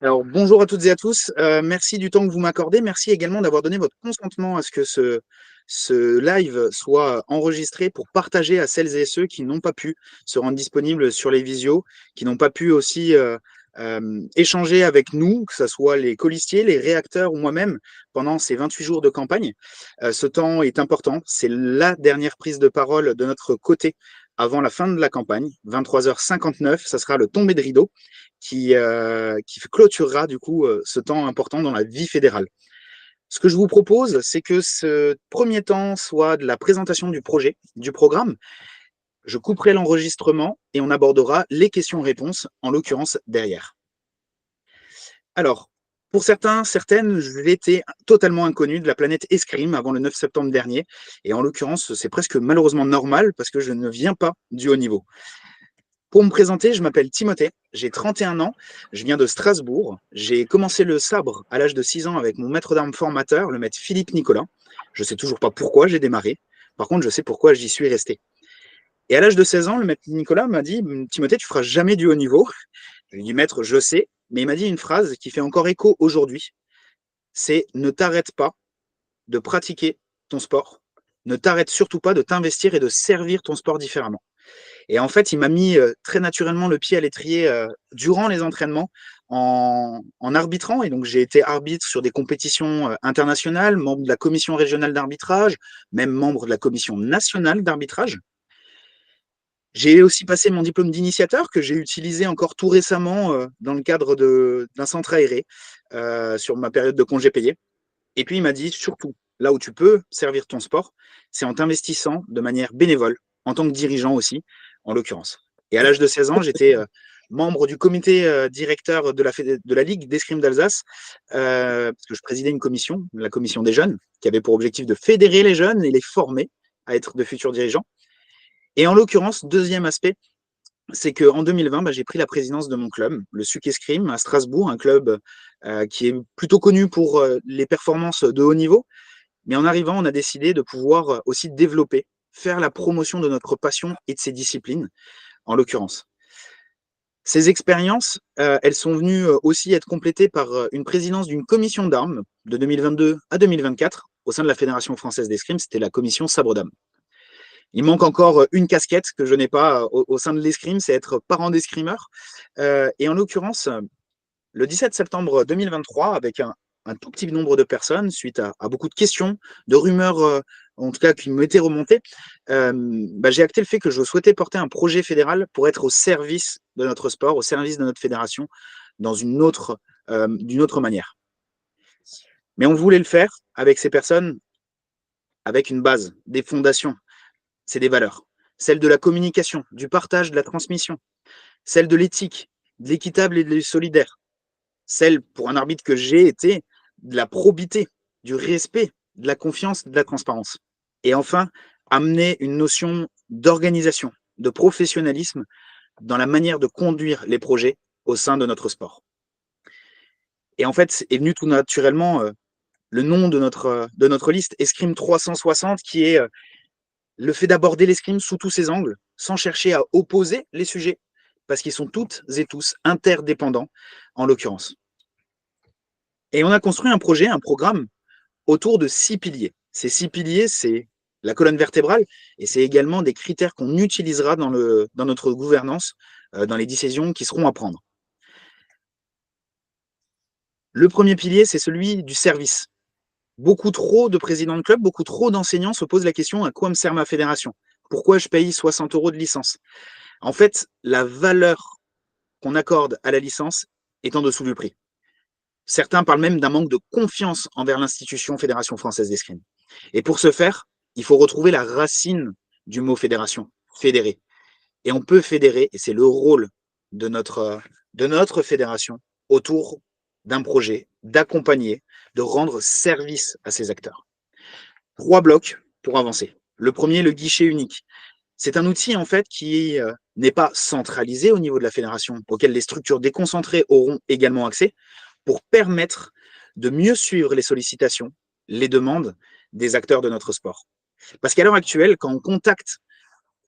Alors, bonjour à toutes et à tous. Merci du temps que vous m'accordez. Merci également d'avoir donné votre consentement à ce que ce live soit enregistré pour partager à celles et ceux qui n'ont pas pu se rendre disponibles sur les visios, qui n'ont pas pu aussi échanger avec nous, que ce soit les colistiers, les réacteurs ou moi-même, pendant ces 28 jours de campagne. Ce temps est important. C'est la dernière prise de parole de notre côté avant la fin de la campagne, 23h59. Ça sera le tombé de rideau qui clôturera du coup ce temps important dans la vie fédérale. Ce que je vous propose, c'est que ce premier temps soit de la présentation du projet, du programme. Je couperai l'enregistrement et on abordera les questions-réponses, en l'occurrence derrière. Alors, pour certains, certaines, j'étais totalement inconnu de la planète Escrime avant le 9 septembre dernier. Et en l'occurrence, c'est presque malheureusement normal parce que je ne viens pas du haut niveau. Pour me présenter, je m'appelle Timothée, j'ai 31 ans, je viens de Strasbourg. J'ai commencé le sabre à l'âge de 6 ans avec mon maître d'armes formateur, le maître Philippe Nicolas. Je ne sais toujours pas pourquoi j'ai démarré. Par contre, je sais pourquoi j'y suis resté. Et à l'âge de 16 ans, le maître Nicolas m'a dit, Timothée, tu feras jamais du haut niveau. Je lui ai dit, maître, je sais, mais il m'a dit une phrase qui fait encore écho aujourd'hui. C'est ne t'arrête pas de pratiquer ton sport. Ne t'arrête surtout pas de t'investir et de servir ton sport différemment. Et en fait, il m'a mis très naturellement le pied à l'étrier durant les entraînements en arbitrant. Et donc, j'ai été arbitre sur des compétitions internationales, membre de la commission régionale d'arbitrage, même membre de la commission nationale d'arbitrage. J'ai aussi passé mon diplôme d'initiateur que j'ai utilisé encore tout récemment dans le cadre d'un centre aéré sur ma période de congé payé. Et puis, il m'a dit surtout, là où tu peux servir ton sport, c'est en t'investissant de manière bénévole, en tant que dirigeant aussi, en l'occurrence. Et à l'âge de 16 ans, j'étais membre du comité directeur de la Ligue d'escrime d'Alsace, parce que je présidais une commission, la commission des jeunes, qui avait pour objectif de fédérer les jeunes et les former à être de futurs dirigeants. Et en l'occurrence, deuxième aspect, c'est qu'en 2020, j'ai pris la présidence de mon club, le SUC Escrime à Strasbourg, un club qui est plutôt connu pour les performances de haut niveau. Mais en arrivant, on a décidé de pouvoir aussi développer, faire la promotion de notre passion et de ses disciplines, en l'occurrence. Ces expériences, elles sont venues aussi être complétées par une présidence d'une commission d'armes de 2022 à 2024 au sein de la Fédération française d'escrime, c'était la commission sabre d'âme. Il manque encore une casquette que je n'ai pas au sein de l'escrime, c'est être parent d'escrimeur. Et en l'occurrence, le 17 septembre 2023, avec un tout petit nombre de personnes, suite à beaucoup de questions, de rumeurs, en tout cas qui m'étaient remontées, j'ai acté le fait que je souhaitais porter un projet fédéral pour être au service de notre sport, au service de notre fédération, dans d'une autre manière. Mais on voulait le faire avec ces personnes, avec une base, des fondations, c'est des valeurs. Celle de la communication, du partage, de la transmission, celle de l'éthique, de l'équitable et de la solidaire, celle, pour un arbitre que j'ai été, de la probité, du respect, de la confiance, de la transparence. Et enfin, amener une notion d'organisation, de professionnalisme dans la manière de conduire les projets au sein de notre sport. Et en fait, est venu tout naturellement le nom de notre liste, Escrime 360, qui est le fait d'aborder l'escrime sous tous ses angles, sans chercher à opposer les sujets, parce qu'ils sont toutes et tous interdépendants, en l'occurrence. Et on a construit un projet, un programme autour de 6 piliers. Ces 6 piliers, c'est la colonne vertébrale et c'est également des critères qu'on utilisera dans notre gouvernance, dans les décisions qui seront à prendre. Le premier pilier, c'est celui du service. Beaucoup trop de présidents de club, beaucoup trop d'enseignants se posent la question: à quoi me sert ma fédération? Pourquoi je paye 60 € de licence? En fait, la valeur qu'on accorde à la licence est en dessous du prix. Certains parlent même d'un manque de confiance envers l'institution Fédération française d'escrime. Et pour ce faire, il faut retrouver la racine du mot fédération, fédérer. Et on peut fédérer, et c'est le rôle de notre fédération, autour d'un projet, d'accompagner, de rendre service à ces acteurs. 3 blocs pour avancer. Le premier, le guichet unique. C'est un outil en fait qui n'est pas centralisé au niveau de la fédération, auquel les structures déconcentrées auront également accès, pour permettre de mieux suivre les sollicitations, les demandes des acteurs de notre sport. Parce qu'à l'heure actuelle, quand on contacte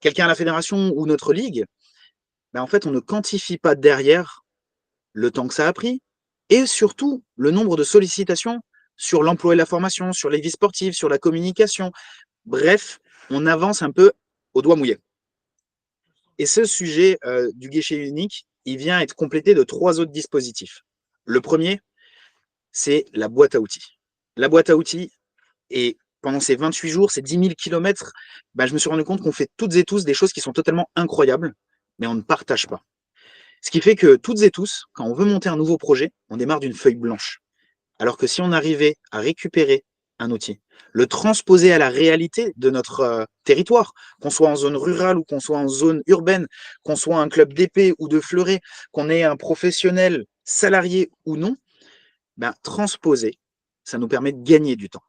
quelqu'un à la fédération ou notre ligue, en fait, on ne quantifie pas derrière le temps que ça a pris et surtout le nombre de sollicitations sur l'emploi et la formation, sur les vies sportives, sur la communication. Bref, on avance un peu au doigt mouillé. Et ce sujet du guichet unique, il vient être complété de 3 autres dispositifs. Le premier, c'est la boîte à outils. La boîte à outils, et pendant ces 28 jours, ces 10 000 kilomètres, bah, je me suis rendu compte qu'on fait toutes et tous des choses qui sont totalement incroyables, mais on ne partage pas. Ce qui fait que toutes et tous, quand on veut monter un nouveau projet, on démarre d'une feuille blanche. Alors que si on arrivait à récupérer un outil, le transposer à la réalité de notre territoire, qu'on soit en zone rurale ou qu'on soit en zone urbaine, qu'on soit un club d'épée ou de fleuret, qu'on ait un professionnel salarié ou non, ben, transposer, ça nous permet de gagner du temps.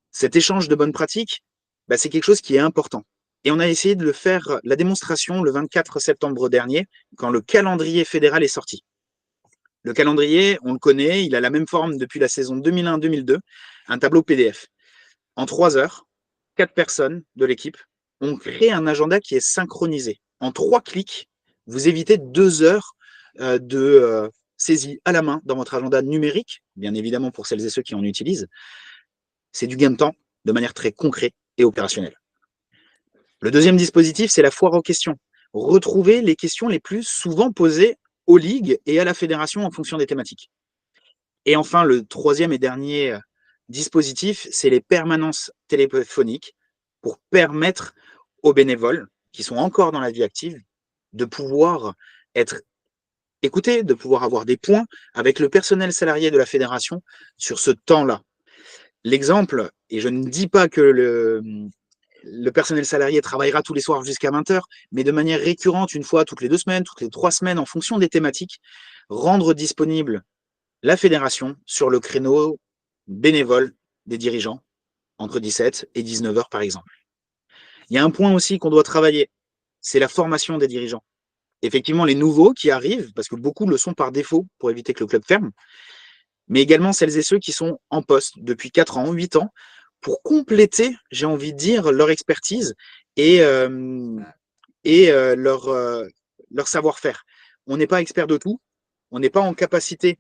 Cet échange de bonnes pratiques, ben, c'est quelque chose qui est important. Et on a essayé de le faire, la démonstration, le 24 septembre dernier, quand le calendrier fédéral est sorti. Le calendrier, on le connaît, il a la même forme depuis la saison 2001-2002, un tableau PDF. En 3 heures, 4 personnes de l'équipe ont créé un agenda qui est synchronisé. En 3 clics, vous évitez 2 heures de saisie à la main dans votre agenda numérique, bien évidemment pour celles et ceux qui en utilisent. C'est du gain de temps de manière très concrète et opérationnelle. Le deuxième dispositif, c'est la foire aux questions. Retrouver les questions les plus souvent posées aux ligues et à la fédération en fonction des thématiques. Et enfin, le troisième et dernier dispositif, c'est les permanences téléphoniques pour permettre aux bénévoles qui sont encore dans la vie active de pouvoir être écoutés, de pouvoir avoir des points avec le personnel salarié de la fédération sur ce temps-là. L'exemple, et je ne dis pas que le personnel salarié travaillera tous les soirs jusqu'à 20 heures, mais de manière récurrente, une fois toutes les 2 semaines, toutes les 3 semaines, en fonction des thématiques, rendre disponible la fédération sur le créneau bénévole des dirigeants entre 17 et 19 heures par exemple. Il y a un point aussi qu'on doit travailler, c'est la formation des dirigeants. Effectivement, les nouveaux qui arrivent, parce que beaucoup le sont par défaut pour éviter que le club ferme, mais également celles et ceux qui sont en poste depuis 4 ans, 8 ans, pour compléter, j'ai envie de dire, leur expertise et, leur savoir-faire. On n'est pas expert de tout, on n'est pas en capacité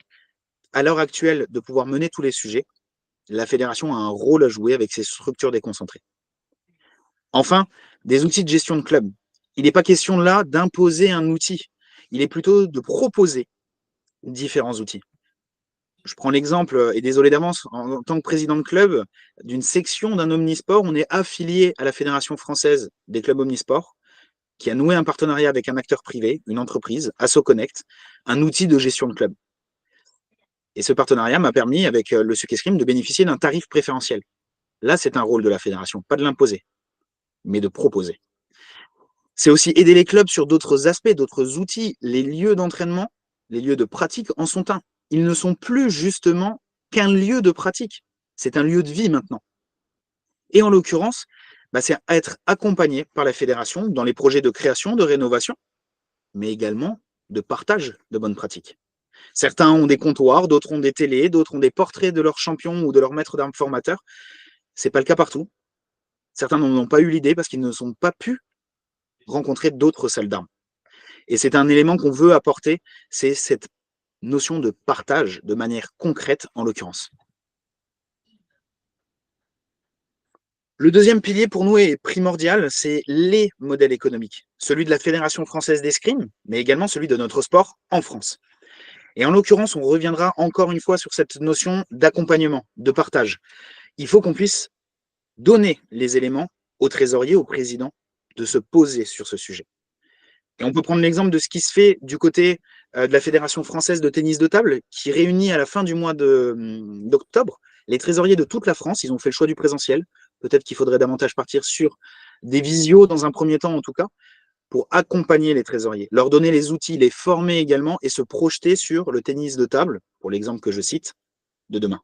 à l'heure actuelle de pouvoir mener tous les sujets. La fédération a un rôle à jouer avec ses structures déconcentrées. Enfin, des outils de gestion de club. Il n'est pas question là d'imposer un outil, il est plutôt de proposer différents outils. Je prends l'exemple, et désolé d'avance, en tant que président de club, d'une section d'un omnisport, on est affilié à la Fédération française des clubs omnisports, qui a noué un partenariat avec un acteur privé, une entreprise, AssoConnect, un outil de gestion de club. Et ce partenariat m'a permis, avec le Suc Escrime, de bénéficier d'un tarif préférentiel. Là, c'est un rôle de la fédération, pas de l'imposer, mais de proposer. C'est aussi aider les clubs sur d'autres aspects, d'autres outils. Les lieux d'entraînement, les lieux de pratique en sont un. Ils ne sont plus justement qu'un lieu de pratique. C'est un lieu de vie maintenant. Et en l'occurrence, bah, c'est être accompagné par la fédération dans les projets de création, de rénovation, mais également de partage de bonnes pratiques. Certains ont des comptoirs, d'autres ont des télés, d'autres ont des portraits de leurs champions ou de leurs maîtres d'armes formateurs. Ce n'est pas le cas partout. Certains n'en ont pas eu l'idée parce qu'ils ne sont pas pu rencontrer d'autres salles d'armes. Et c'est un élément qu'on veut apporter, c'est cette notion de partage de manière concrète en l'occurrence. Le deuxième pilier pour nous est primordial, c'est les modèles économiques. Celui de la Fédération française d'escrime, mais également celui de notre sport en France. Et en l'occurrence, on reviendra encore une fois sur cette notion d'accompagnement, de partage. Il faut qu'on puisse donner les éléments au trésorier, au président, de se poser sur ce sujet. Et on peut prendre l'exemple de ce qui se fait du côté de la Fédération française de tennis de table, qui réunit à la fin du mois d'octobre les trésoriers de toute la France. Ils ont fait le choix du présentiel. Peut-être qu'il faudrait davantage partir sur des visios dans un premier temps, en tout cas, pour accompagner les trésoriers, leur donner les outils, les former également et se projeter sur le tennis de table, pour l'exemple que je cite, de demain.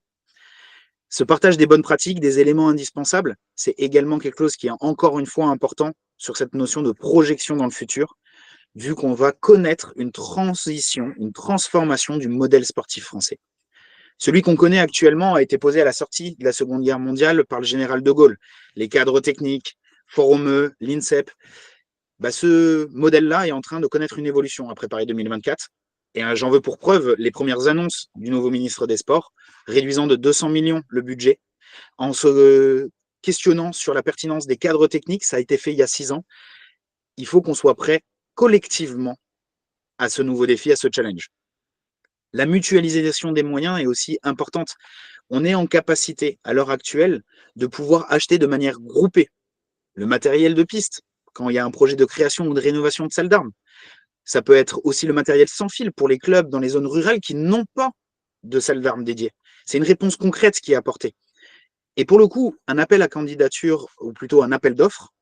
Ce partage des bonnes pratiques, des éléments indispensables, c'est également quelque chose qui est encore une fois important sur cette notion de projection dans le futur, vu qu'on va connaître une transition, une transformation du modèle sportif français. Celui qu'on connaît actuellement a été posé à la sortie de la Seconde Guerre mondiale par le général de Gaulle. Les cadres techniques, Foromeux, l'INSEP, bah ce modèle-là est en train de connaître une évolution après Paris 2024. Et j'en veux pour preuve les premières annonces du nouveau ministre des Sports, réduisant de 200 millions le budget, en se questionnant sur la pertinence des cadres techniques. Ça a été fait il y a 6 ans. Il faut qu'on soit prêt collectivement à ce nouveau défi, à ce challenge. La mutualisation des moyens est aussi importante. On est en capacité, à l'heure actuelle, de pouvoir acheter de manière groupée le matériel de piste, quand il y a un projet de création ou de rénovation de salle d'armes. Ça peut être aussi le matériel sans fil pour les clubs dans les zones rurales qui n'ont pas de salle d'armes dédiée. C'est une réponse concrète qui est apportée. Et pour le coup, un appel à candidature, ou plutôt un appel d'offres,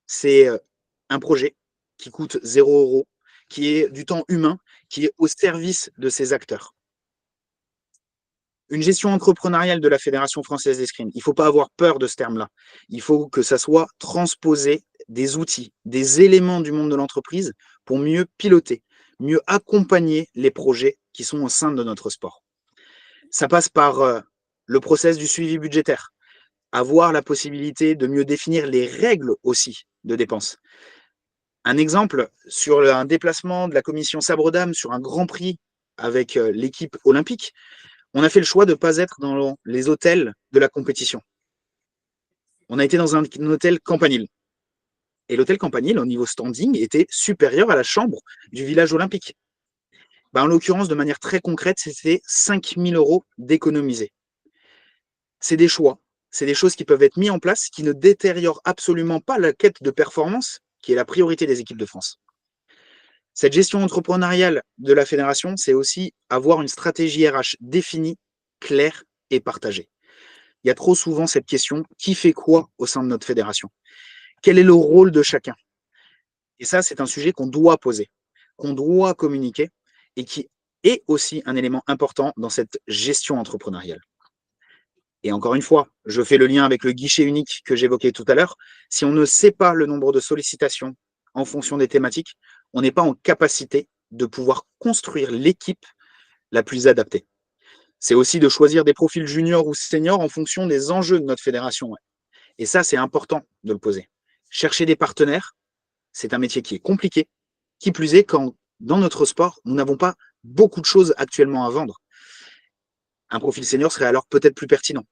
c'est un projet qui coûte 0 €, qui est du temps humain, qui est au service de ces acteurs. Une gestion entrepreneuriale de la Fédération française d'escrime. Il ne faut pas avoir peur de ce terme-là. Il faut que ça soit transposé des outils, des éléments du monde de l'entreprise pour mieux piloter, mieux accompagner les projets qui sont au sein de notre sport. Ça passe par le process du suivi budgétaire, avoir la possibilité de mieux définir les règles aussi de dépenses. Un exemple, sur un déplacement de la commission Sabre d'Âme sur un grand prix avec l'équipe olympique, on a fait le choix de ne pas être dans les hôtels de la compétition. On a été dans un hôtel Campanile. Et l'hôtel Campanile, au niveau standing, était supérieur à la chambre du village olympique. En l'occurrence, de manière très concrète, c'était 5 000 € d'économiser. C'est des choix, c'est des choses qui peuvent être mises en place, qui ne détériorent absolument pas la quête de performance, qui est la priorité des équipes de France. Cette gestion entrepreneuriale de la fédération, c'est aussi avoir une stratégie RH définie, claire et partagée. Il y a trop souvent cette question, qui fait quoi au sein de notre fédération? Quel est le rôle de chacun? Et ça, c'est un sujet qu'on doit poser, qu'on doit communiquer et qui est aussi un élément important dans cette gestion entrepreneuriale. Et encore une fois, je fais le lien avec le guichet unique que j'évoquais tout à l'heure. Si on ne sait pas le nombre de sollicitations en fonction des thématiques, on n'est pas en capacité de pouvoir construire l'équipe la plus adaptée. C'est aussi de choisir des profils juniors ou seniors en fonction des enjeux de notre fédération. Et ça, c'est important de le poser. Chercher des partenaires, c'est un métier qui est compliqué, qui plus est quand, dans notre sport, nous n'avons pas beaucoup de choses actuellement à vendre. Un profil senior serait alors peut-être plus pertinent.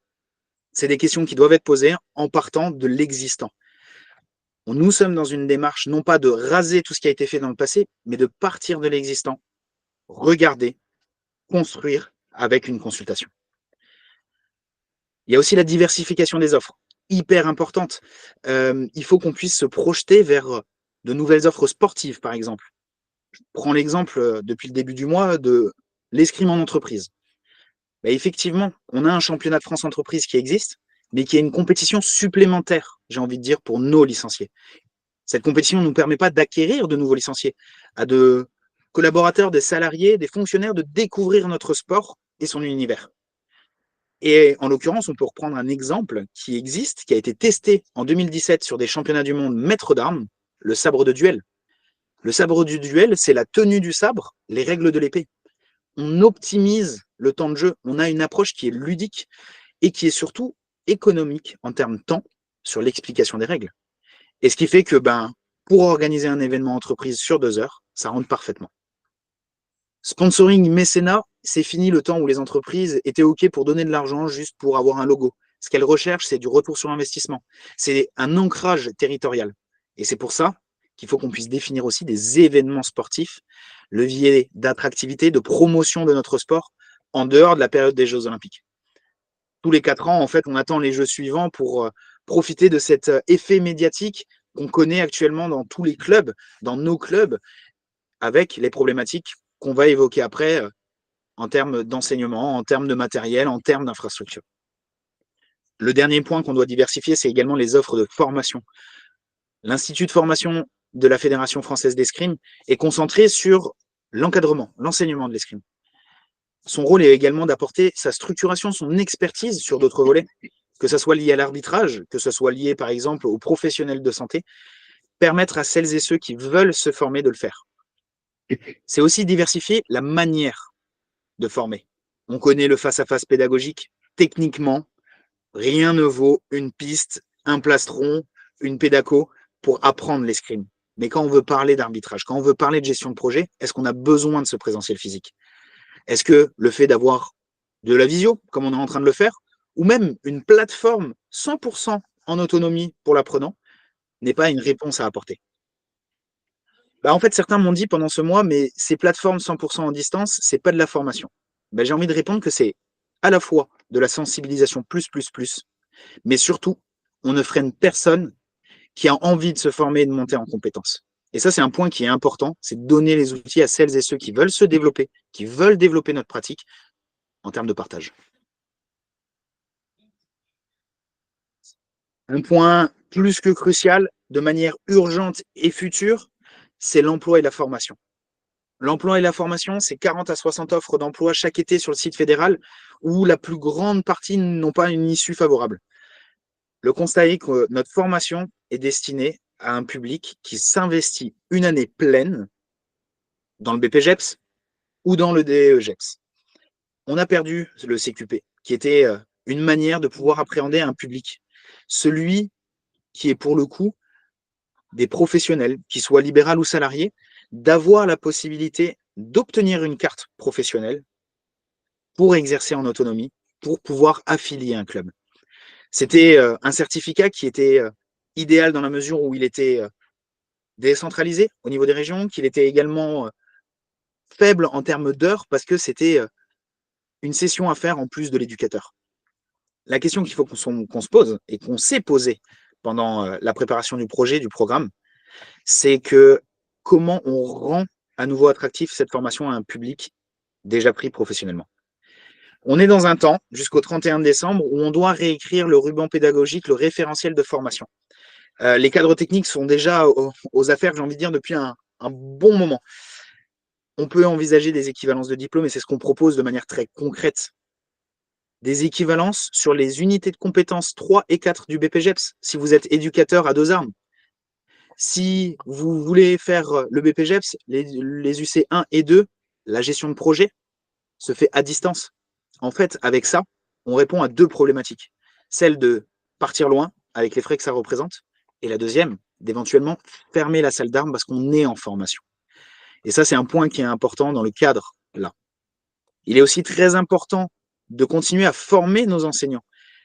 C'est des questions qui doivent être posées en partant de l'existant. Nous sommes dans une démarche non pas de raser tout ce qui a été fait dans le passé, mais de partir de l'existant, regarder, construire avec une consultation. Il y a aussi la diversification des offres, hyper importante. Il faut qu'on puisse se projeter vers de nouvelles offres sportives, par exemple. Je prends l'exemple depuis le début du mois de l'escrime en entreprise. Effectivement, on a un championnat de France entreprise qui existe, mais qui est une compétition supplémentaire, j'ai envie de dire, pour nos licenciés. Cette compétition ne nous permet pas d'acquérir de nouveaux licenciés, à de collaborateurs, des salariés, des fonctionnaires, de découvrir notre sport et son univers. Et en l'occurrence, on peut reprendre un exemple qui existe, qui a été testé en 2017 sur des championnats du monde maître d'armes, le sabre de duel. Le sabre du duel, c'est la tenue du sabre, les règles de l'épée. On optimise le temps de jeu, on a une approche qui est ludique et qui est surtout économique en termes de temps sur l'explication des règles. Et ce qui fait que pour organiser un événement entreprise sur 2 heures, ça rentre parfaitement. Sponsoring, mécénat, c'est fini le temps où les entreprises étaient OK pour donner de l'argent juste pour avoir un logo. Ce qu'elles recherchent, c'est du retour sur investissement. C'est un ancrage territorial. Et c'est pour ça qu'il faut qu'on puisse définir aussi des événements sportifs, levier d'attractivité, de promotion de notre sport en dehors de la période des Jeux Olympiques. Tous les 4 ans, en fait, on attend les Jeux suivants pour profiter de cet effet médiatique qu'on connaît actuellement dans tous les clubs, dans nos clubs, avec les problématiques qu'on va évoquer après en termes d'enseignement, en termes de matériel, en termes d'infrastructure. Le dernier point qu'on doit diversifier, c'est également les offres de formation. L'Institut de formation de la Fédération française d'escrime est concentré sur l'encadrement, l'enseignement de l'escrime. Son rôle est également d'apporter sa structuration, son expertise sur d'autres volets, que ce soit lié à l'arbitrage, que ce soit lié par exemple aux professionnels de santé, permettre à celles et ceux qui veulent se former de le faire. C'est aussi diversifier la manière de former. On connaît le face-à-face pédagogique. Techniquement, rien ne vaut une piste, un plastron, une pédaco pour apprendre l'escrime. Mais quand on veut parler d'arbitrage, quand on veut parler de gestion de projet, est-ce qu'on a besoin de ce présentiel physique? Est-ce que le fait d'avoir de la visio, comme on est en train de le faire, ou même une plateforme 100% en autonomie pour l'apprenant, n'est pas une réponse à apporter? Bah, en fait, certains m'ont dit pendant ce mois, mais ces plateformes 100% en distance, c'est pas de la formation. Bah, j'ai envie de répondre que c'est à la fois de la sensibilisation plus, mais surtout, on ne freine personne qui a envie de se former et de monter en compétences. Et ça, c'est un point qui est important, c'est de donner les outils à celles et ceux qui veulent se développer, qui veulent développer notre pratique en termes de partage. Un point plus que crucial, de manière urgente et future, c'est l'emploi et la formation. L'emploi et la formation, c'est 40 à 60 offres d'emploi chaque été sur le site fédéral où la plus grande partie n'ont pas une issue favorable. Le constat est que notre formation est destinée à un public qui s'investit une année pleine dans le BPGEPS ou dans le DEGEPS. On a perdu le CQP, qui était une manière de pouvoir appréhender un public. Celui qui est pour le coup des professionnels, qu'ils soient libéraux ou salariés, d'avoir la possibilité d'obtenir une carte professionnelle pour exercer en autonomie, pour pouvoir affilier un club. C'était un certificat qui était idéal dans la mesure où il était décentralisé au niveau des régions, qu'il était également faible en termes d'heures parce que c'était une session à faire en plus de l'éducateur. La question qu'il faut qu'on se pose et qu'on s'est posé pendant la préparation du projet, du programme, c'est que comment on rend à nouveau attractif cette formation à un public déjà pris professionnellement. On est dans un temps, jusqu'au 31 décembre, où on doit réécrire le ruban pédagogique, le référentiel de formation. Les cadres techniques sont déjà aux affaires, j'ai envie de dire, depuis un bon moment. On peut envisager des équivalences de diplômes, et c'est ce qu'on propose de manière très concrète. Des équivalences sur les unités de compétences 3 et 4 du BPGEPS, si vous êtes éducateur à 2 armes. Si vous voulez faire le BPGEPS, les UC 1 et 2, la gestion de projet se fait à distance. En fait, avec ça, on répond à 2 problématiques. Celle de partir loin, avec les frais que ça représente, et la deuxième, d'éventuellement fermer la salle d'armes parce qu'on est en formation. Et ça, c'est un point qui est important dans le cadre là. Il est aussi très important de continuer à former nos enseignants.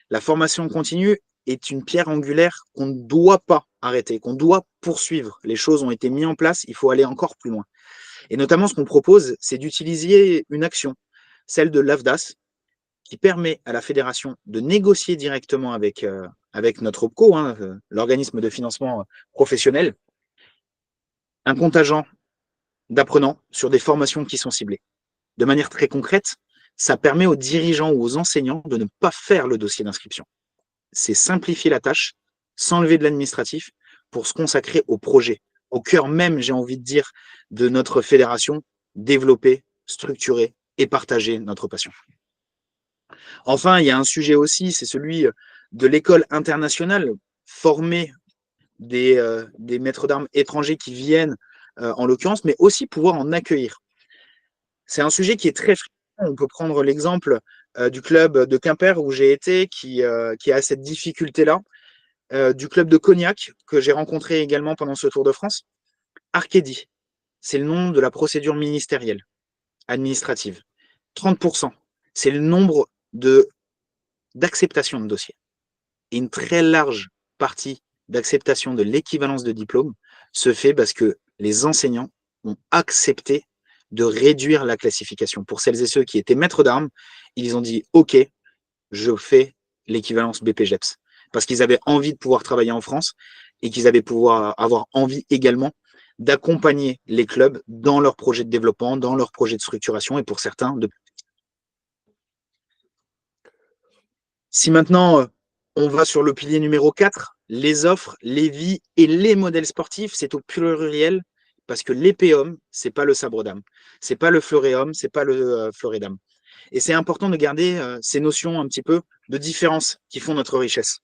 La formation continue est une pierre angulaire qu'on ne doit pas arrêter, qu'on doit poursuivre. Les choses ont été mises en place, il faut aller encore plus loin. Et notamment, ce qu'on propose, c'est d'utiliser une action, celle de l'AFDAS, qui permet à la fédération de négocier directement avec notre OPCO, hein, l'organisme de financement professionnel, un contingent d'apprenants sur des formations qui sont ciblées. De manière très concrète, ça permet aux dirigeants ou aux enseignants de ne pas faire le dossier d'inscription. C'est simplifier la tâche, s'enlever de l'administratif pour se consacrer au projet, au cœur même, j'ai envie de dire, de notre fédération, développer, structurer et partager notre passion. Enfin, il y a un sujet aussi, c'est celui de l'école internationale, former des maîtres d'armes étrangers qui viennent, en l'occurrence, mais aussi pouvoir en accueillir. C'est un sujet qui est très fréquent. On peut prendre l'exemple du club de Quimper où j'ai été, qui a cette difficulté-là, du club de Cognac, que j'ai rencontré également pendant ce Tour de France. Arcadie, c'est le nom de la procédure ministérielle, administrative. 30%, c'est le nombre d'acceptation de dossiers. Et une très large partie d'acceptation de l'équivalence de diplôme se fait parce que les enseignants ont accepté de réduire la classification. Pour celles et ceux qui étaient maîtres d'armes, ils ont dit « Ok, je fais l'équivalence BPGEPS » parce qu'ils avaient envie de pouvoir travailler en France et qu'ils avaient pouvoir avoir envie également d'accompagner les clubs dans leur projet de développement, dans leur projet de structuration et pour certains de... Si maintenant on va sur le pilier numéro 4, les offres, les vies et les modèles sportifs, c'est au pluriel parce que l'épéum, c'est pas le sabre d'âme, c'est pas le floréum, c'est pas le fleuret d'âme. Et c'est important de garder ces notions un petit peu de différence qui font notre richesse.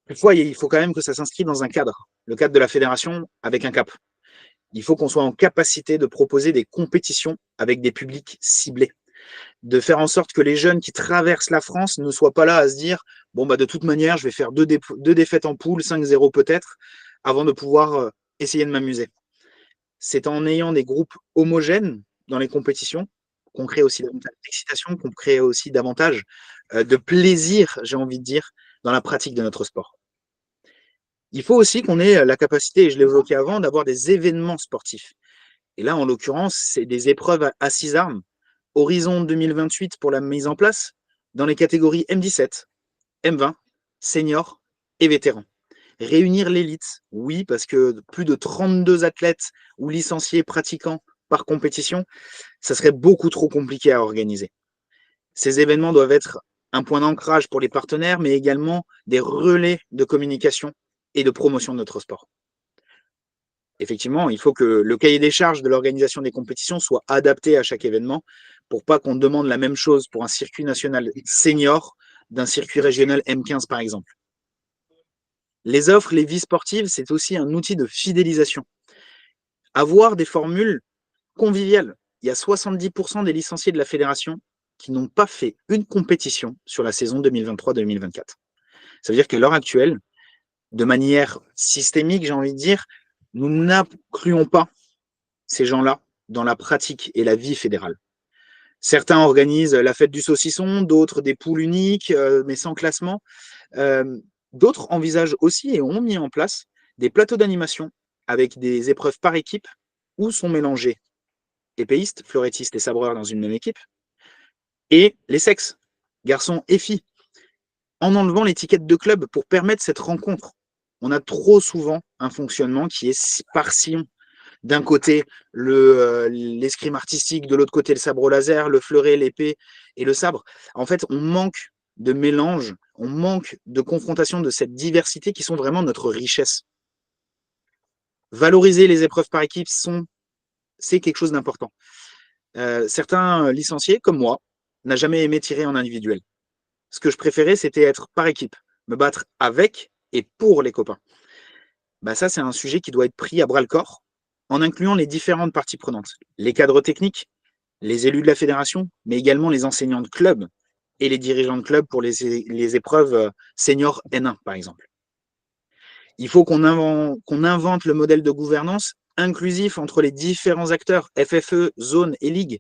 Toutefois, il faut quand même que ça s'inscrive dans un cadre, le cadre de la fédération avec un cap. Il faut qu'on soit en capacité de proposer des compétitions avec des publics ciblés, de faire en sorte que les jeunes qui traversent la France ne soient pas là à se dire bon bah de toute manière je vais faire deux défaites en poule, 5-0 peut-être, avant de pouvoir essayer de m'amuser. C'est en ayant des groupes homogènes dans les compétitions qu'on crée aussi davantage d'excitation, qu'on crée aussi davantage de plaisir, j'ai envie de dire, dans la pratique de notre sport. Il faut aussi qu'on ait la capacité, et je l'évoquais avant, d'avoir des événements sportifs. Et là, en l'occurrence, c'est des épreuves à 6 armes. Horizon 2028 pour la mise en place dans les catégories M17, M20, senior et vétéran. Réunir l'élite, oui, parce que plus de 32 athlètes ou licenciés pratiquants par compétition, ça serait beaucoup trop compliqué à organiser. Ces événements doivent être un point d'ancrage pour les partenaires, mais également des relais de communication et de promotion de notre sport. Effectivement, il faut que le cahier des charges de l'organisation des compétitions soit adapté à chaque événement pour pas qu'on demande la même chose pour un circuit national senior d'un circuit régional M15 par exemple. Les offres, les vies sportives, c'est aussi un outil de fidélisation. Avoir des formules conviviales. Il y a 70% des licenciés de la fédération qui n'ont pas fait une compétition sur la saison 2023-2024. Ça veut dire qu'à l'heure actuelle, de manière systémique, j'ai envie de dire, nous n'incluons pas ces gens-là dans la pratique et la vie fédérale. Certains organisent la fête du saucisson, d'autres des poules uniques, mais sans classement. D'autres envisagent aussi et ont mis en place des plateaux d'animation avec des épreuves par équipe où sont mélangés épéistes, fleurettistes et sabreurs dans une même équipe, et les sexes, garçons et filles, en enlevant l'étiquette de club pour permettre cette rencontre. On a trop souvent un fonctionnement qui est par sillon. D'un côté, l'escrime artistique, de l'autre côté, le sabre au laser, le fleuret, l'épée et le sabre. En fait, on manque de mélange, on manque de confrontation de cette diversité qui sont vraiment notre richesse. Valoriser les épreuves par équipe, c'est quelque chose d'important. Certains licenciés, comme moi, n'ont jamais aimé tirer en individuel. Ce que je préférais, c'était être par équipe, me battre avec et pour les copains. Bah ça, c'est un sujet qui doit être pris à bras le corps en incluant les différentes parties prenantes, les cadres techniques, les élus de la fédération, mais également les enseignants de club et les dirigeants de club pour les épreuves senior N1, par exemple. Il faut qu'on invente le modèle de gouvernance inclusif entre les différents acteurs, FFE, zone et ligue.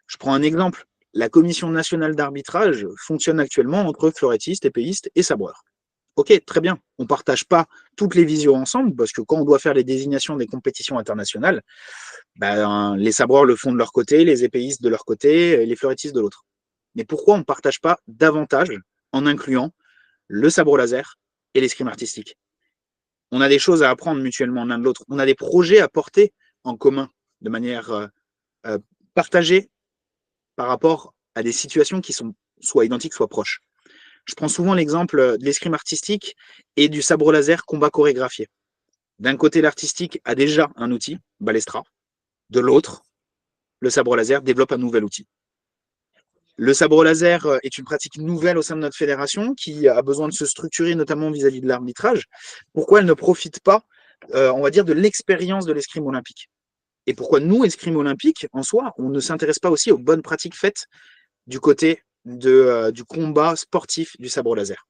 Je prends un exemple. La Commission nationale d'arbitrage fonctionne actuellement entre fleurettistes, épéistes et sabreurs. Ok, très bien. On ne partage pas toutes les visions ensemble, parce que quand on doit faire les désignations des compétitions internationales, ben, les sabreurs le font de leur côté, les épéistes de leur côté, et les fleurettistes de l'autre. Mais pourquoi on ne partage pas davantage en incluant le sabre laser et l'escrime artistique? On a des choses à apprendre mutuellement l'un de l'autre. On a des projets à porter en commun de manière euh, partagée par rapport à des situations qui sont soit identiques, soit proches. Je prends souvent l'exemple de l'escrime artistique et du sabre laser combat chorégraphié. D'un côté, l'artistique a déjà un outil, Balestra. De l'autre, le sabre laser développe un nouvel outil. Le sabre laser est une pratique nouvelle au sein de notre fédération qui a besoin de se structurer, notamment vis-à-vis de l'arbitrage. Pourquoi elle ne profite pas, on va dire, de l'expérience de l'escrime olympique? Et pourquoi nous, escrime olympique, en soi, on ne s'intéresse pas aussi aux bonnes pratiques faites du côté du combat sportif du sabre laser?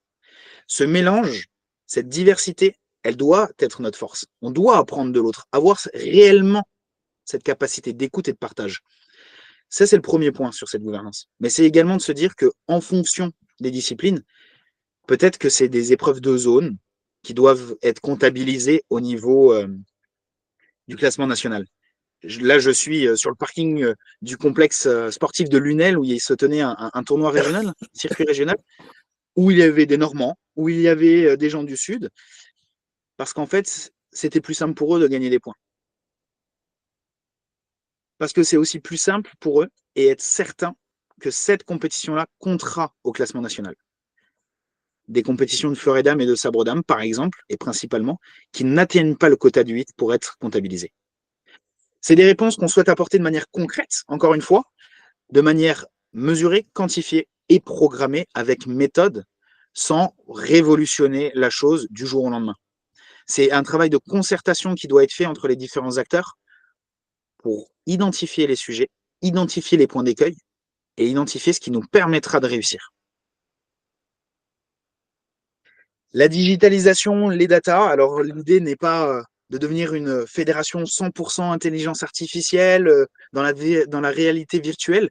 Ce mélange, cette diversité, elle doit être notre force. On doit apprendre de l'autre, avoir réellement cette capacité d'écoute et de partage. Ça, c'est le premier point sur cette gouvernance. Mais c'est également de se dire qu'en fonction des disciplines, peut-être que c'est des épreuves de zone qui doivent être comptabilisées au niveau du classement national. Là, je suis sur le parking du complexe sportif de Lunel où il se tenait un tournoi régional, circuit régional, où il y avait des Normands, où il y avait des gens du Sud, parce qu'en fait, c'était plus simple pour eux de gagner des points. Parce que c'est aussi plus simple pour eux et être certain que cette compétition-là comptera au classement national. Des compétitions de fleuret d'âme et de sabre d'âme, par exemple, et principalement, qui n'atteignent pas le quota de 8 pour être comptabilisées. C'est des réponses qu'on souhaite apporter de manière concrète, encore une fois, de manière mesurée, quantifiée et programmée avec méthode, sans révolutionner la chose du jour au lendemain. C'est un travail de concertation qui doit être fait entre les différents acteurs pour identifier les sujets, identifier les points d'écueil et identifier ce qui nous permettra de réussir. La digitalisation, les data, alors l'idée n'est pas de devenir une fédération 100% intelligence artificielle dans la réalité virtuelle.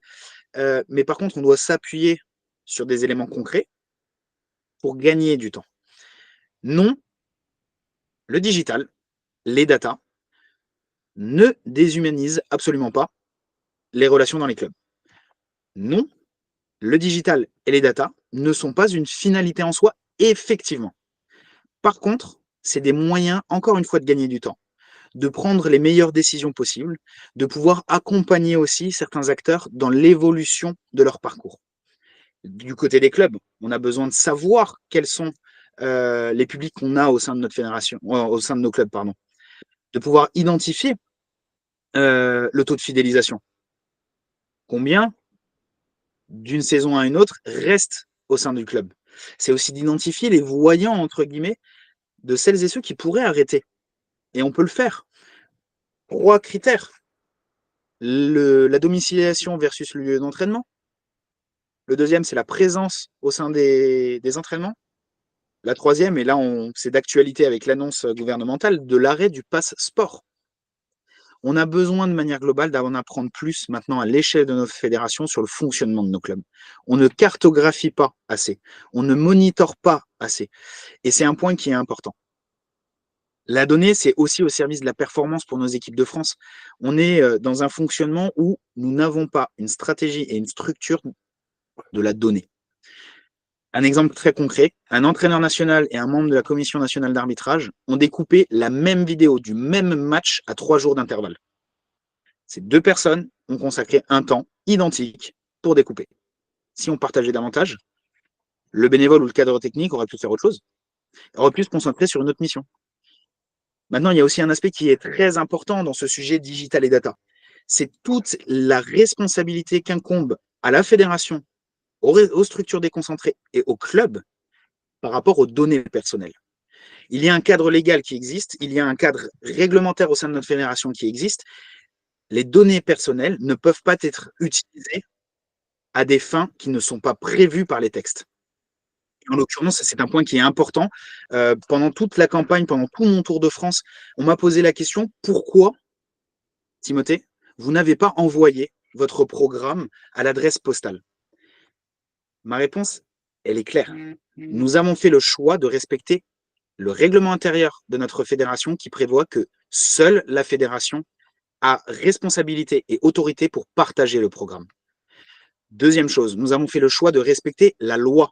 Mais par contre, on doit s'appuyer sur des éléments concrets pour gagner du temps. Non, le digital, les data, ne déshumanise absolument pas les relations dans les clubs. Non, le digital et les data ne sont pas une finalité en soi, effectivement. Par contre, c'est des moyens, encore une fois, de gagner du temps, de prendre les meilleures décisions possibles, de pouvoir accompagner aussi certains acteurs dans l'évolution de leur parcours. Du côté des clubs, on a besoin de savoir quels sont les publics qu'on a au sein de notre fédération, au sein de nos clubs, pardon, de pouvoir identifier le taux de fidélisation. Combien, d'une saison à une autre, reste au sein du club. C'est aussi d'identifier les voyants, entre guillemets, de celles et ceux qui pourraient arrêter. Et on peut le faire. 3 critères. La domiciliation versus le lieu d'entraînement. Le deuxième, c'est la présence au sein des entraînements. La troisième, et là, c'est d'actualité avec l'annonce gouvernementale, de l'arrêt du pass sport. On a besoin de manière globale d'en apprendre plus maintenant à l'échelle de notre fédération sur le fonctionnement de nos clubs. On ne cartographie pas assez, on ne monitore pas assez. Et c'est un point qui est important. La donnée, c'est aussi au service de la performance pour nos équipes de France. On est dans un fonctionnement où nous n'avons pas une stratégie et une structure de la donnée. Un exemple très concret, un entraîneur national et un membre de la commission nationale d'arbitrage ont découpé la même vidéo du même match à 3 jours d'intervalle. Ces 2 personnes ont consacré un temps identique pour découper. Si on partageait davantage, le bénévole ou le cadre technique aurait pu faire autre chose, aurait pu se concentrer sur une autre mission. Maintenant, il y a aussi un aspect qui est très important dans ce sujet digital et data. C'est toute la responsabilité qu'incombe à la fédération, aux structures déconcentrées et aux clubs par rapport aux données personnelles. Il y a un cadre légal qui existe, il y a un cadre réglementaire au sein de notre fédération qui existe. Les données personnelles ne peuvent pas être utilisées à des fins qui ne sont pas prévues par les textes. En l'occurrence, c'est un point qui est important. Pendant toute la campagne, pendant tout mon tour de France, on m'a posé la question, pourquoi, Timothée, vous n'avez pas envoyé votre programme à l'adresse postale? Ma réponse, elle est claire. Nous avons fait le choix de respecter le règlement intérieur de notre fédération qui prévoit que seule la fédération a responsabilité et autorité pour partager le programme. Deuxième chose, nous avons fait le choix de respecter la loi.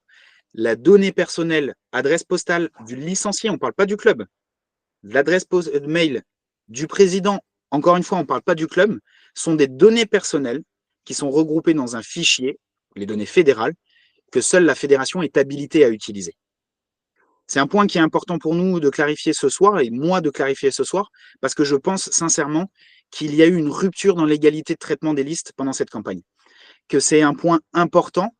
La donnée personnelle, adresse postale du licencié, on ne parle pas du club, l'adresse mail du président, encore une fois, on ne parle pas du club, sont des données personnelles qui sont regroupées dans un fichier, les données fédérales, que seule la fédération est habilitée à utiliser. C'est un point qui est important pour nous de clarifier ce soir, et moi de clarifier ce soir, parce que je pense sincèrement qu'il y a eu une rupture dans l'égalité de traitement des listes pendant cette campagne. Que c'est un point important,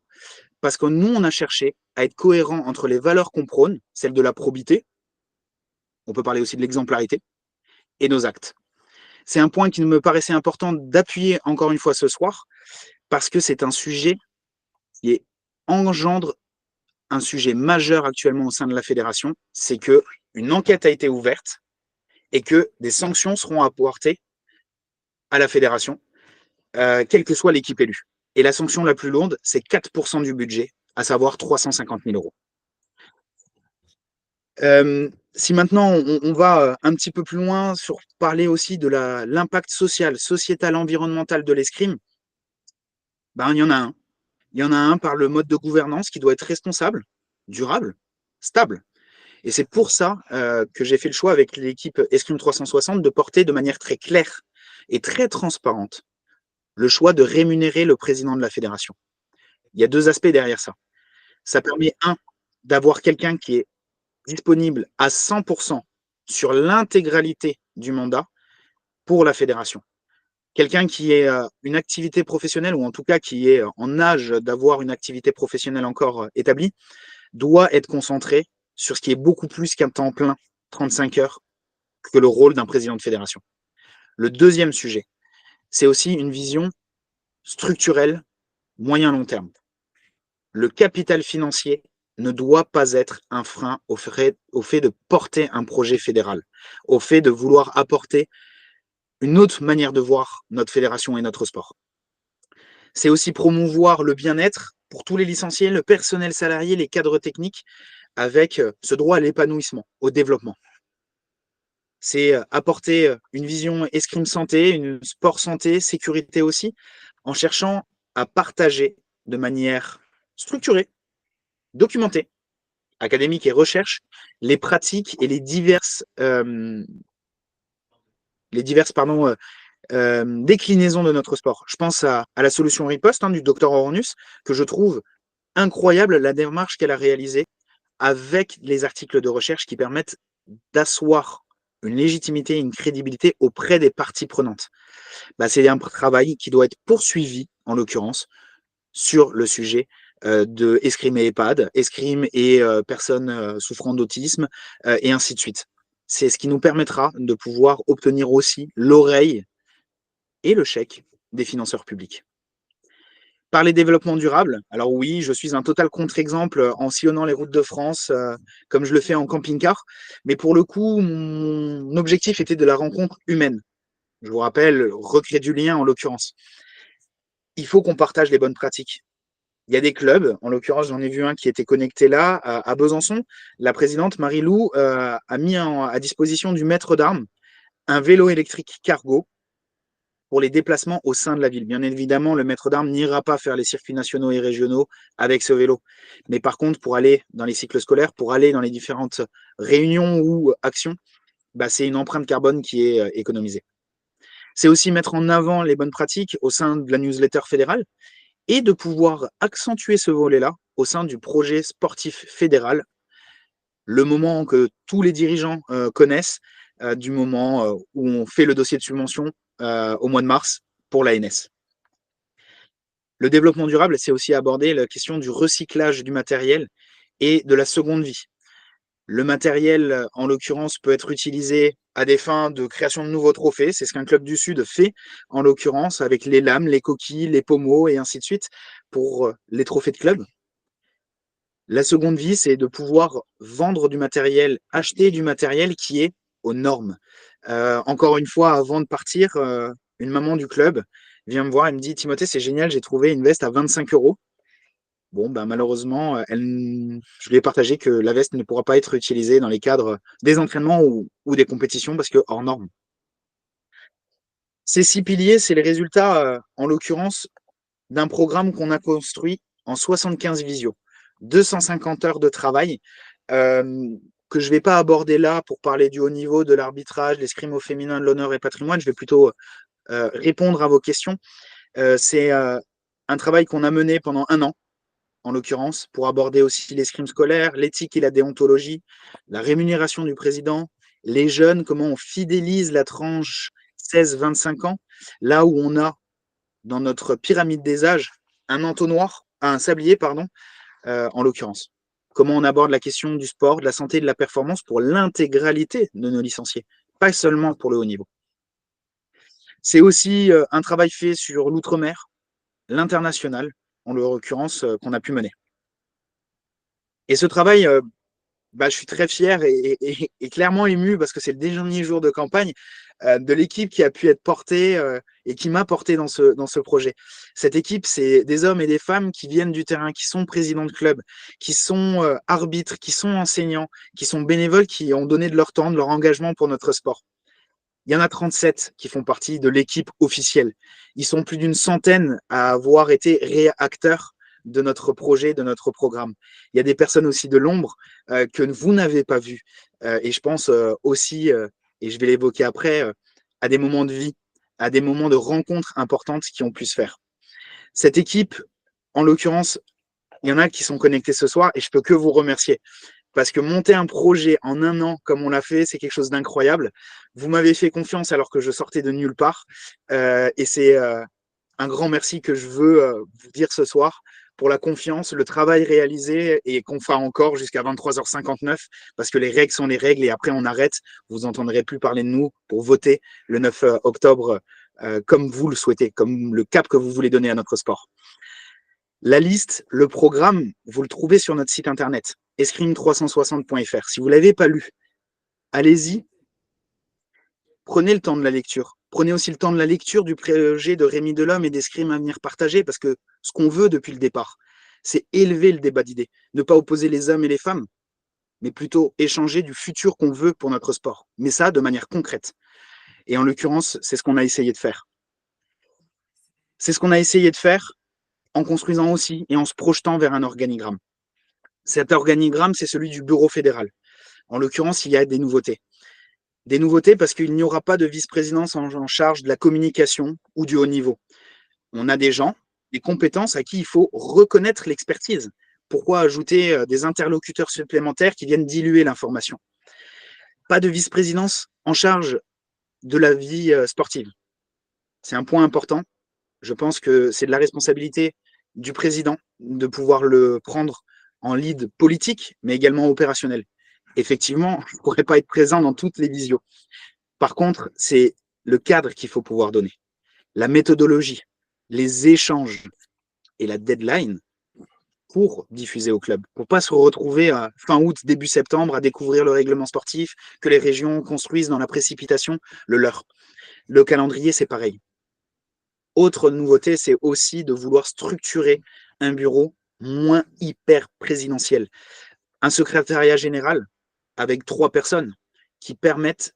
parce que nous, on a cherché à être cohérent entre les valeurs qu'on prône, celle de la probité, on peut parler aussi de l'exemplarité, et nos actes. C'est un point qui me paraissait important d'appuyer encore une fois ce soir, parce que c'est un sujet qui engendre un sujet majeur actuellement au sein de la fédération, c'est qu'une enquête a été ouverte et que des sanctions seront apportées à la fédération, quelle que soit l'équipe élue. Et la sanction la plus lourde, c'est 4% du budget, à savoir 350 000 euros. Si maintenant on va un petit peu plus loin sur parler aussi de l'impact social, sociétal, environnemental de l'escrime, ben, il y en a un. Il y en a un par le mode de gouvernance qui doit être responsable, durable, stable. Et c'est pour ça que j'ai fait le choix avec l'équipe Escrime 360 de porter de manière très claire et très transparente le choix de rémunérer le président de la fédération. Il y a 2 aspects derrière ça. Ça permet, un, d'avoir quelqu'un qui est disponible à 100% sur l'intégralité du mandat pour la fédération. Quelqu'un qui ait une activité professionnelle, ou en tout cas qui est en âge d'avoir une activité professionnelle encore établie, doit être concentré sur ce qui est beaucoup plus qu'un temps plein, 35 heures, que le rôle d'un président de fédération. Le deuxième sujet, c'est aussi une vision structurelle, moyen-long terme. Le capital financier ne doit pas être un frein au fait de porter un projet fédéral, au fait de vouloir apporter une autre manière de voir notre fédération et notre sport. C'est aussi promouvoir le bien-être pour tous les licenciés, le personnel salarié, les cadres techniques, avec ce droit à l'épanouissement, au développement. C'est apporter une vision escrime santé, une sport santé, sécurité aussi, en cherchant à partager de manière structurée, documentée, académique et recherche, les pratiques et les diverses pardon, déclinaisons de notre sport. Je pense à la solution riposte du docteur Ornus, que je trouve incroyable la démarche qu'elle a réalisée avec les articles de recherche qui permettent d'asseoir une légitimité et une crédibilité auprès des parties prenantes. Bah, c'est un travail qui doit être poursuivi, en l'occurrence, sur le sujet de escrime et EHPAD, escrime et personnes souffrant d'autisme, et ainsi de suite. C'est ce qui nous permettra de pouvoir obtenir aussi l'oreille et le chèque des financeurs publics. Parler développement durable, alors oui, je suis un total contre-exemple en sillonnant les routes de France comme je le fais en camping-car, mais pour le coup, mon objectif était de la rencontre humaine. Je vous rappelle, recréer du lien en l'occurrence. Il faut qu'on partage les bonnes pratiques. Il y a des clubs, en l'occurrence, j'en ai vu un qui était connecté là, à Besançon. La présidente Marie-Lou a mis à disposition du maître d'armes un vélo électrique cargo pour les déplacements au sein de la ville. Bien évidemment, le maître d'armes n'ira pas faire les circuits nationaux et régionaux avec ce vélo. Mais par contre, pour aller dans les cycles scolaires, pour aller dans les différentes réunions ou actions, bah, c'est une empreinte carbone qui est économisée. C'est aussi mettre en avant les bonnes pratiques au sein de la newsletter fédérale et de pouvoir accentuer ce volet-là au sein du projet sportif fédéral, le moment que tous les dirigeants connaissent, du moment où on fait le dossier de subvention au mois de mars pour l'ANS. Le développement durable, c'est aussi aborder la question du recyclage du matériel et de la seconde vie. Le matériel, en l'occurrence, peut être utilisé à des fins de création de nouveaux trophées. C'est ce qu'un club du Sud fait, en l'occurrence, avec les lames, les coquilles, les pommeaux et ainsi de suite, pour les trophées de club. La seconde vie, c'est de pouvoir vendre du matériel, acheter du matériel qui est aux normes. Encore une fois, avant de partir, une maman du club vient me voir et me dit: «Timothée, c'est génial, j'ai trouvé une veste à 25 €.» Bon, bah, malheureusement, je lui ai partagé que la veste ne pourra pas être utilisée dans les cadres des entraînements ou des compétitions parce que hors normes. Ces 6 piliers, c'est les résultats, en l'occurrence, d'un programme qu'on a construit en 75 visios, 250 heures de travail, que je vais pas aborder là pour parler du haut niveau, de l'arbitrage, l'escrime au féminin, de l'honneur et patrimoine. Je vais plutôt, répondre à vos questions. C'est, un travail qu'on a mené pendant 1 an, en l'occurrence, pour aborder aussi l'escrime scolaire, l'éthique et la déontologie, la rémunération du président, les jeunes, comment on fidélise la tranche 16-25 ans, là où on a dans notre pyramide des âges un entonnoir, un sablier, pardon, en l'occurrence. Comment on aborde la question du sport, de la santé et de la performance pour l'intégralité de nos licenciés, pas seulement pour le haut niveau. C'est aussi un travail fait sur l'outre-mer, l'international, en l'occurrence, qu'on a pu mener. Et ce travail, bah, je suis très fier et clairement ému parce que c'est le dernier jour de campagne de l'équipe qui a pu être portée et qui m'a porté dans ce projet. Cette équipe, c'est des hommes et des femmes qui viennent du terrain, qui sont présidents de club, qui sont arbitres, qui sont enseignants, qui sont bénévoles, qui ont donné de leur temps, de leur engagement pour notre sport. Il y en a 37 qui font partie de l'équipe officielle. Ils sont plus d'une centaine à avoir été réacteurs de notre projet, de notre programme. Il y a des personnes aussi de l'ombre que vous n'avez pas vues. Et je pense aussi, et je vais l'évoquer après, à des moments de vie, à des moments de rencontres importantes qui ont pu se faire. Cette équipe, en l'occurrence, il y en a qui sont connectés ce soir et je peux que vous remercier. Parce que monter un projet en 1 an, comme on l'a fait, c'est quelque chose d'incroyable. Vous m'avez fait confiance alors que je sortais de nulle part. Et c'est un grand merci que je veux vous dire ce soir pour la confiance, le travail réalisé et qu'on fera encore jusqu'à 23h59 parce que les règles sont les règles et après on arrête. Vous n'entendrez plus parler de nous pour voter le 9 octobre comme vous le souhaitez, comme le cap que vous voulez donner à notre sport. La liste, le programme, vous le trouvez sur notre site internet, escrime360.fr. Si vous ne l'avez pas lu, allez-y, prenez le temps de la lecture. Prenez aussi le temps de la lecture du projet de Rémi Delhomme et d'Escrime à venir partager, parce que ce qu'on veut depuis le départ, c'est élever le débat d'idées, ne pas opposer les hommes et les femmes, mais plutôt échanger du futur qu'on veut pour notre sport. Mais ça, de manière concrète. Et en l'occurrence, c'est ce qu'on a essayé de faire. C'est ce qu'on a essayé de faire en construisant aussi et en se projetant vers un organigramme. Cet organigramme, c'est celui du bureau fédéral. En l'occurrence, il y a des nouveautés. Des nouveautés parce qu'il n'y aura pas de vice-présidence en charge de la communication ou du haut niveau. On a des gens, des compétences à qui il faut reconnaître l'expertise. Pourquoi ajouter des interlocuteurs supplémentaires qui viennent diluer l'information? Pas de vice-présidence en charge de la vie sportive. C'est un point important. Je pense que c'est de la responsabilité du président de pouvoir le prendre en lead politique, mais également opérationnel. Effectivement, je ne pourrais pas être présent dans toutes les visios. Par contre, c'est le cadre qu'il faut pouvoir donner, la méthodologie, les échanges et la deadline pour diffuser au club, pour ne pas se retrouver à fin août, début septembre à découvrir le règlement sportif que les régions construisent dans la précipitation, le leur. Le calendrier, c'est pareil. Autre nouveauté, c'est aussi de vouloir structurer un bureau moins hyper présidentiel. Un secrétariat général avec 3 personnes qui permettent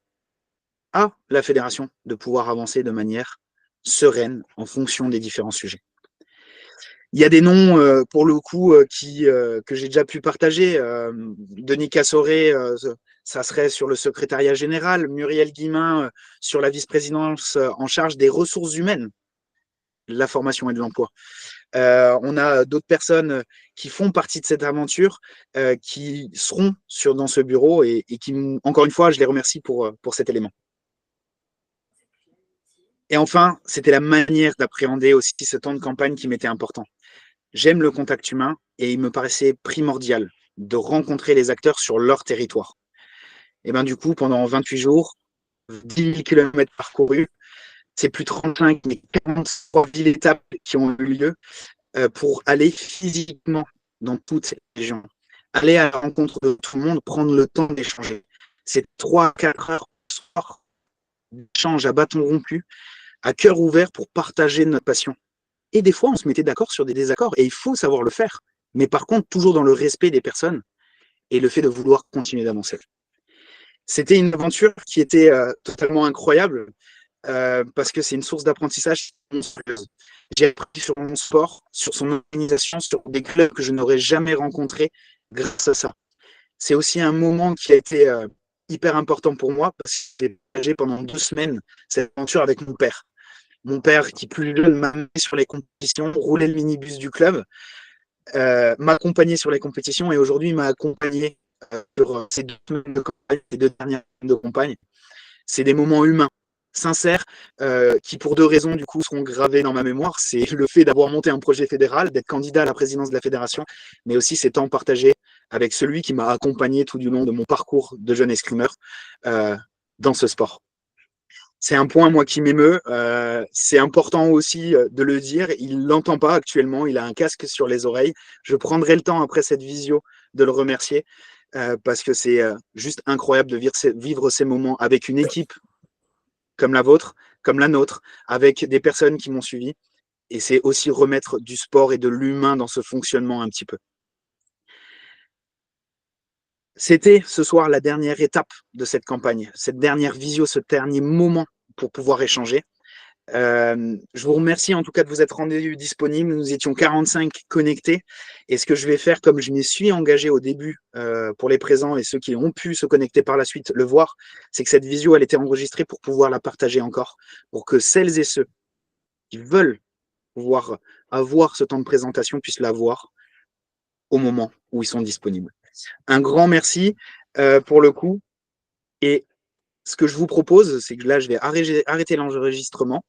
à la fédération de pouvoir avancer de manière sereine en fonction des différents sujets. Il y a des noms, pour le coup, que j'ai déjà pu partager. Denis Cassoré, ça serait sur le secrétariat général. Muriel Guillemin, sur la vice-présidence en charge des ressources humaines, de la formation et de l'emploi. On a d'autres personnes qui font partie de cette aventure, qui seront dans ce bureau et qui, encore une fois, je les remercie pour cet élément. Et enfin, c'était la manière d'appréhender aussi ce temps de campagne qui m'était important. J'aime le contact humain et il me paraissait primordial de rencontrer les acteurs sur leur territoire. Et bien du coup, pendant 28 jours, 10 000 km parcourus, c'est plus 35, mais 43 villes-étapes qui ont eu lieu pour aller physiquement dans toutes ces régions. Aller à la rencontre de tout le monde, prendre le temps d'échanger. C'est 3-4 heures par soir d'échange à bâton rompu, à cœur ouvert pour partager notre passion. Et des fois, on se mettait d'accord sur des désaccords, et il faut savoir le faire. Mais par contre, toujours dans le respect des personnes et le fait de vouloir continuer d'avancer. C'était une aventure qui était totalement incroyable, parce que c'est une source d'apprentissage monstrueuse. J'ai appris sur mon sport, sur son organisation, sur des clubs que je n'aurais jamais rencontrés grâce à ça. C'est aussi un moment qui a été hyper important pour moi, parce que j'ai partagé pendant 2 semaines cette aventure avec mon père. Mon père, qui plus jeune m'a mis sur les compétitions, roulait le minibus du club, m'a accompagné sur les compétitions et aujourd'hui m'a accompagné sur ces 2 semaines de campagne, ces 2 dernières semaines de campagne. C'est des moments humains, sincères, qui pour 2 raisons du coup seront gravés dans ma mémoire. C'est le fait d'avoir monté un projet fédéral, d'être candidat à la présidence de la fédération, mais aussi ces temps partagés avec celui qui m'a accompagné tout du long de mon parcours de jeune escrimeur dans ce sport. C'est un point, moi, qui m'émeut. C'est important aussi de le dire. Il ne l'entend pas actuellement. Il a un casque sur les oreilles. Je prendrai le temps, après cette visio, de le remercier parce que c'est juste incroyable de vivre ces moments avec une équipe comme la vôtre, comme la nôtre, avec des personnes qui m'ont suivi. Et c'est aussi remettre du sport et de l'humain dans ce fonctionnement un petit peu. C'était ce soir la dernière étape de cette campagne, cette dernière visio, ce dernier moment pour pouvoir échanger. Je vous remercie en tout cas de vous être rendu disponible. Nous étions 45 connectés. Et ce que je vais faire, comme je m'y suis engagé au début pour les présents et ceux qui ont pu se connecter par la suite le voir, c'est que cette visio, elle était enregistrée pour pouvoir la partager encore, pour que celles et ceux qui veulent pouvoir avoir ce temps de présentation puissent l'avoir au moment où ils sont disponibles. Un grand merci pour le coup. Et ce que je vous propose, c'est que là, je vais arrêter l'enregistrement